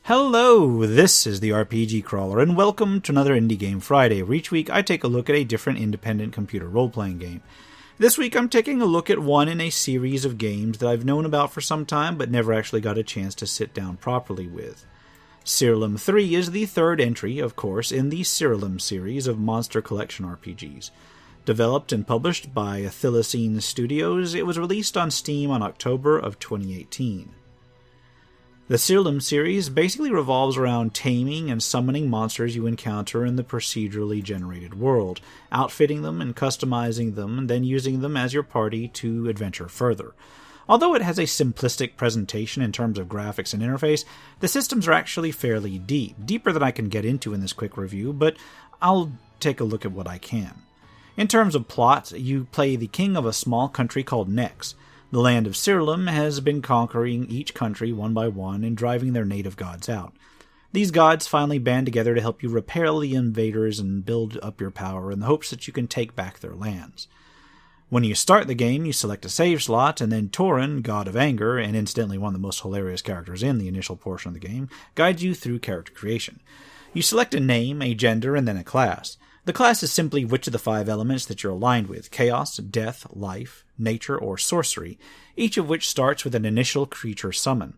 Hello, this is the RPG Crawler, and welcome to another Indie Game Friday, where each week I take a look at a different independent computer role-playing game. This week I'm taking a look at one in a series of games that I've known about for some time, but never actually got a chance to sit down properly with. Siralim 3 is the third entry, of course, in the Siralim series of Monster Collection RPGs. Developed and published by Thylacine Studios, it was released on Steam on October of 2018. The Siralim series basically revolves around taming and summoning monsters you encounter in the procedurally generated world, outfitting them and customizing them, and then using them as your party to adventure further. Although it has a simplistic presentation in terms of graphics and interface, the systems are actually fairly deep, deeper than I can get into in this quick review, but I'll take a look at what I can. In terms of plot, you play the king of a small country called Nex. The land of Siralim has been conquering each country one by one and driving their native gods out. These gods finally band together to help you repel the invaders and build up your power in the hopes that you can take back their lands. When you start the game, you select a save slot, and then Tauren, God of Anger, and incidentally one of the most hilarious characters in the initial portion of the game, guides you through character creation. You select a name, a gender, and then a class. The class is simply which of the 5 elements that you're aligned with: chaos, death, life, nature, or sorcery, each of which starts with an initial creature summon.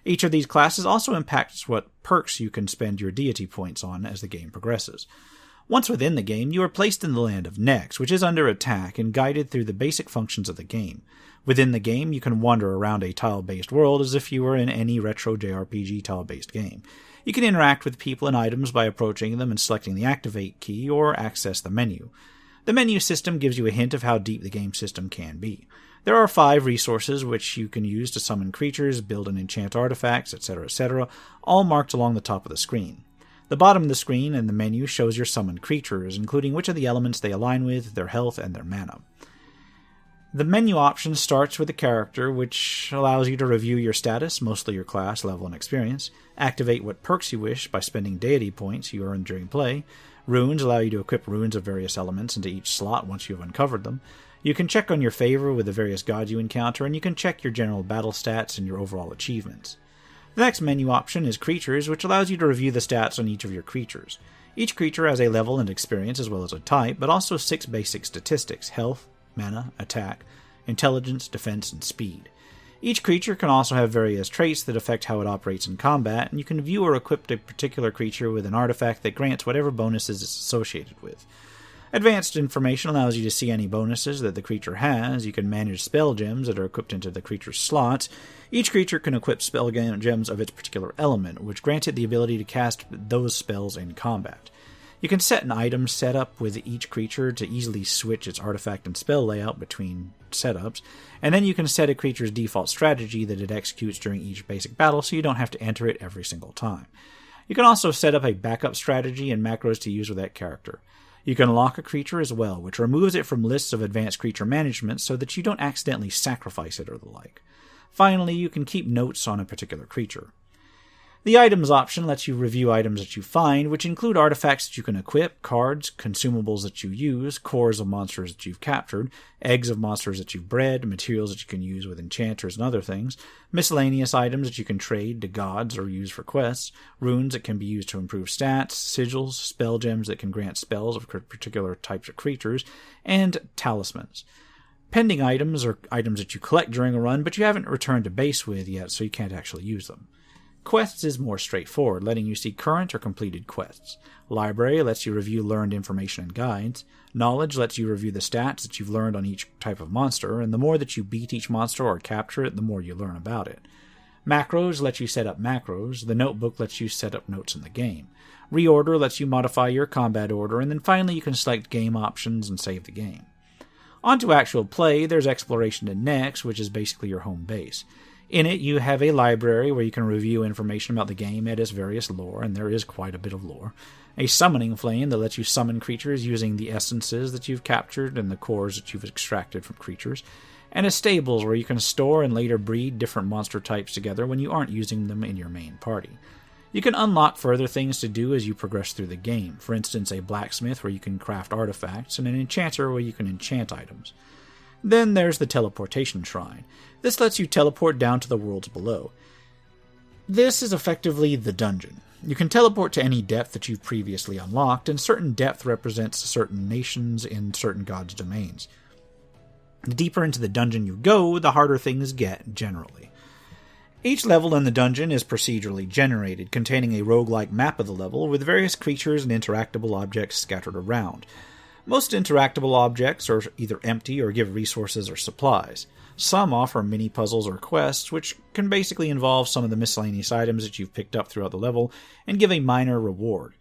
Each of these classes also impacts what perks you can spend your deity points on as the game progresses. Once within the game, you are placed in the land of Nex, which is under attack and guided through the basic functions of the game. Within the game, you can wander around a tile-based world as if you were in any retro JRPG tile-based game. You can interact with people and items by approaching them and selecting the Activate key, or access the menu. The menu system gives you a hint of how deep the game system can be. There are 5 resources which you can use to summon creatures, build and enchant artifacts, etc., all marked along the top of the screen. The bottom of the screen and the menu shows your summoned creatures, including which of the elements they align with, their health, and their mana. The menu option starts with the character, which allows you to review your status, mostly your class, level, and experience, activate what perks you wish by spending deity points you earn during play. Runes allow you to equip runes of various elements into each slot once you have uncovered them. You can check on your favor with the various gods you encounter, and you can check your general battle stats and your overall achievements. The next menu option is Creatures, which allows you to review the stats on each of your creatures. Each creature has a level and experience as well as a type, but also 6 basic statistics: health, mana, attack, intelligence, defense, and speed. Each creature can also have various traits that affect how it operates in combat, and you can view or equip a particular creature with an artifact that grants whatever bonuses it's associated with. Advanced information allows you to see any bonuses that the creature has. You can manage spell gems that are equipped into the creature's slots. Each creature can equip spell gems of its particular element, which grants it the ability to cast those spells in combat. You can set an item setup with each creature to easily switch its artifact and spell layout between setups, and then you can set a creature's default strategy that it executes during each basic battle so you don't have to enter it every single time. You can also set up a backup strategy and macros to use with that character. You can lock a creature as well, which removes it from lists of advanced creature management so that you don't accidentally sacrifice it or the like. Finally, you can keep notes on a particular creature. The Items option lets you review items that you find, which include artifacts that you can equip, cards, consumables that you use, cores of monsters that you've captured, eggs of monsters that you've bred, materials that you can use with enchanters and other things, miscellaneous items that you can trade to gods or use for quests, runes that can be used to improve stats, sigils, spell gems that can grant spells of particular types of creatures, and talismans. Pending items are items that you collect during a run, but you haven't returned to base with yet, so you can't actually use them. Quests is more straightforward, letting you see current or completed quests. Library lets you review learned information and guides. Knowledge lets you review the stats that you've learned on each type of monster, and the more that you beat each monster or capture it, the more you learn about it. Macros lets you set up macros. The Notebook lets you set up notes in the game. Reorder lets you modify your combat order, and then finally you can select game options and save the game. On to actual play, there's Exploration in Nex, which is basically your home base. In it, you have a library where you can review information about the game and its various lore, and there is quite a bit of lore. A summoning flame that lets you summon creatures using the essences that you've captured and the cores that you've extracted from creatures. And a stables where you can store and later breed different monster types together when you aren't using them in your main party. You can unlock further things to do as you progress through the game. For instance, a blacksmith where you can craft artifacts, and an enchanter where you can enchant items. Then there's the teleportation shrine. This lets you teleport down to the worlds below. This is effectively the dungeon. You can teleport to any depth that you've previously unlocked, and certain depth represents certain nations in certain gods' domains. The deeper into the dungeon you go, the harder things get, generally. Each level in the dungeon is procedurally generated, containing a roguelike map of the level with various creatures and interactable objects scattered around. Most interactable objects are either empty or give resources or supplies. Some offer mini-puzzles or quests, which can basically involve some of the miscellaneous items that you've picked up throughout the level and give a minor reward.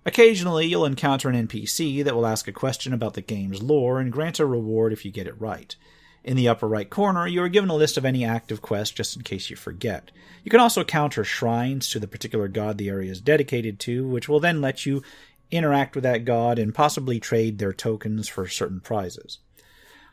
Occasionally, you'll encounter an NPC that will ask a question about the game's lore and grant a reward if you get it right. In the upper right corner, you are given a list of any active quests just in case you forget. You can also counter shrines to the particular god the area is dedicated to, which will then let you interact with that god and possibly trade their tokens for certain prizes.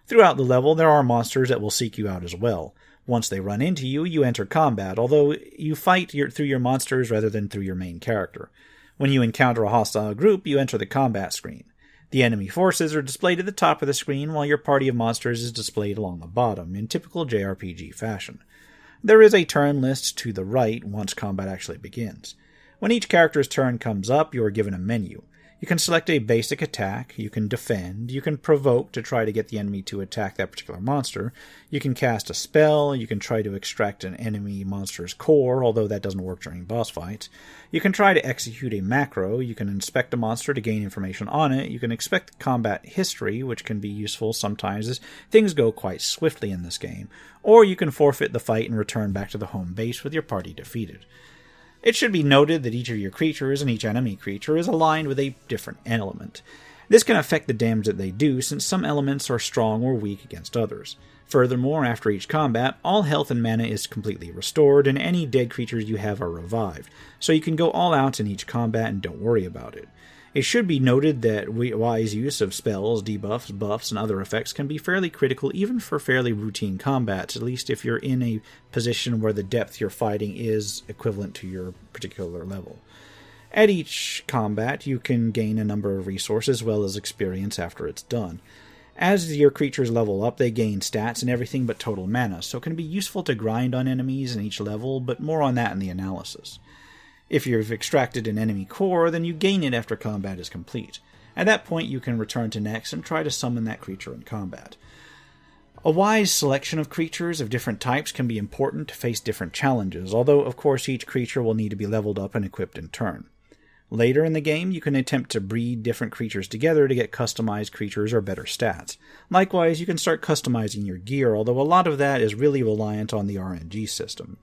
Throughout the level, there are monsters that will seek you out as well. Once they run into you, you enter combat, although you fight through your monsters rather than through your main character. When you encounter a hostile group, you enter the combat screen. The enemy forces are displayed at the top of the screen, while your party of monsters is displayed along the bottom, in typical JRPG fashion. There is a turn list to the right once combat actually begins. When each character's turn comes up, you are given a menu. You can select a basic attack, you can defend, you can provoke to try to get the enemy to attack that particular monster, you can cast a spell, you can try to extract an enemy monster's core, although that doesn't work during boss fights, you can try to execute a macro, you can inspect a monster to gain information on it, you can inspect combat history, which can be useful sometimes as things go quite swiftly in this game, or you can forfeit the fight and return back to the home base with your party defeated. It should be noted that each of your creatures and each enemy creature is aligned with a different element. This can affect the damage that they do, since some elements are strong or weak against others. Furthermore, after each combat, all health and mana is completely restored, and any dead creatures you have are revived, so you can go all out in each combat and don't worry about it. It should be noted that wise use of spells, debuffs, buffs, and other effects can be fairly critical even for fairly routine combats, at least if you're in a position where the depth you're fighting is equivalent to your particular level. At each combat, you can gain a number of resources as well as experience after it's done. As your creatures level up, they gain stats and everything but total mana, so it can be useful to grind on enemies in each level, but more on that in the analysis. If you've extracted an enemy core, then you gain it after combat is complete. At that point, you can return to Nex and try to summon that creature in combat. A wise selection of creatures of different types can be important to face different challenges, although of course each creature will need to be leveled up and equipped in turn. Later in the game, you can attempt to breed different creatures together to get customized creatures or better stats. Likewise, you can start customizing your gear, although a lot of that is really reliant on the RNG system.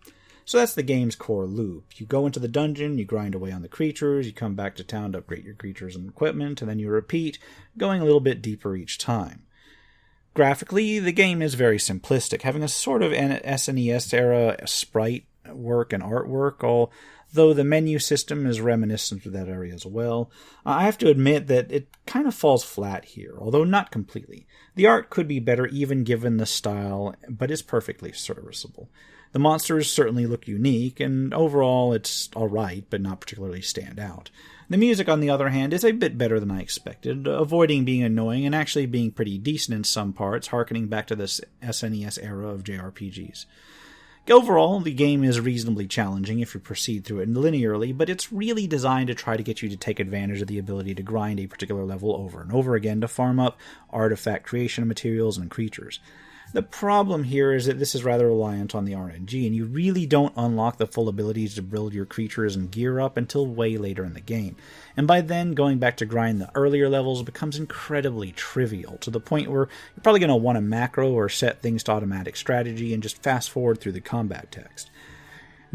So that's the game's core loop. You go into the dungeon, you grind away on the creatures, you come back to town to upgrade your creatures and equipment, and then you repeat, going a little bit deeper each time. Graphically, the game is very simplistic, having a sort of SNES era sprite work and artwork, although the menu system is reminiscent of that area as well. I have to admit that it kind of falls flat here, although not completely. The art could be better even given the style, but is perfectly serviceable. The monsters certainly look unique, and overall it's alright, but not particularly stand out. The music, on the other hand, is a bit better than I expected, avoiding being annoying and actually being pretty decent in some parts, harkening back to this SNES era of JRPGs. Overall, the game is reasonably challenging if you proceed through it linearly, but it's really designed to try to get you to take advantage of the ability to grind a particular level over and over again to farm up artifact creation materials and creatures. The problem here is that this is rather reliant on the RNG, and you really don't unlock the full abilities to build your creatures and gear up until way later in the game. And by then, going back to grind the earlier levels becomes incredibly trivial, to the point where you're probably going to want a macro or set things to automatic strategy and just fast forward through the combat text.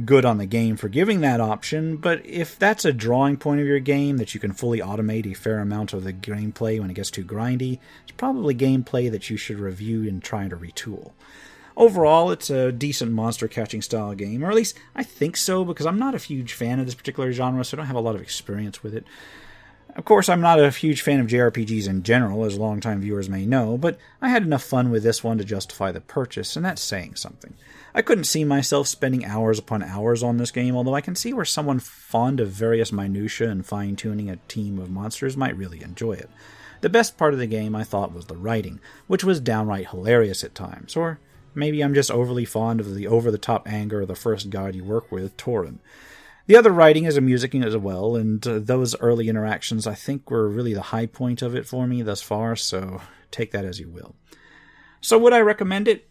Good on the game for giving that option, but if that's a drawing point of your game, that you can fully automate a fair amount of the gameplay when it gets too grindy, it's probably gameplay that you should review and try to retool. Overall, it's a decent monster catching style game, or at least I think so, because I'm not a huge fan of this particular genre, so I don't have a lot of experience with it. Of course, I'm not a huge fan of JRPGs in general, as longtime viewers may know, but I had enough fun with this one to justify the purchase, and that's saying something. I couldn't see myself spending hours upon hours on this game, although I can see where someone fond of various minutiae and fine-tuning a team of monsters might really enjoy it. The best part of the game, I thought, was the writing, which was downright hilarious at times, or Maybe I'm just overly fond of the over-the-top anger of the first god you work with, Torin. The other writing is amusing as well, and those early interactions I think were really the high point of it for me thus far, so take that as you will. So would I recommend it?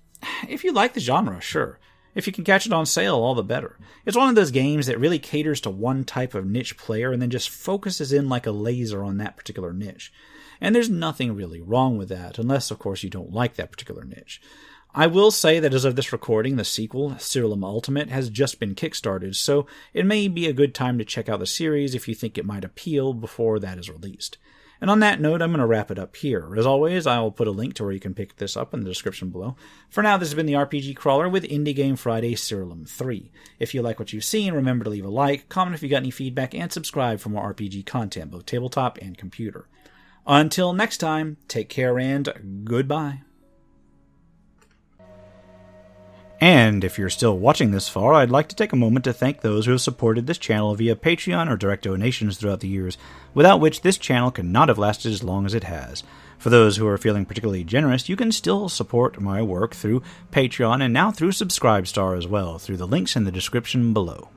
If you like the genre, sure. If you can catch it on sale, all the better. It's one of those games that really caters to one type of niche player and then just focuses in like a laser on that particular niche. And there's nothing really wrong with that, unless, of course, you don't like that particular niche. I will say that as of this recording, the sequel, Siralim Ultimate, has just been kickstarted, so it may be a good time to check out the series if you think it might appeal before that is released. And on that note, I'm going to wrap it up here. As always, I will put a link to where you can pick this up in the description below. For now, this has been the RPG Crawler with Indie Game Friday Siralim 3. If you like what you've seen, remember to leave a like, comment if you got any feedback, and subscribe for more RPG content, both tabletop and computer. Until next time, take care and goodbye. And if you're still watching this far, I'd like to take a moment to thank those who have supported this channel via Patreon or direct donations throughout the years, without which this channel could not have lasted as long as it has. For those who are feeling particularly generous, you can still support my work through Patreon and now through Subscribestar as well, through the links in the description below.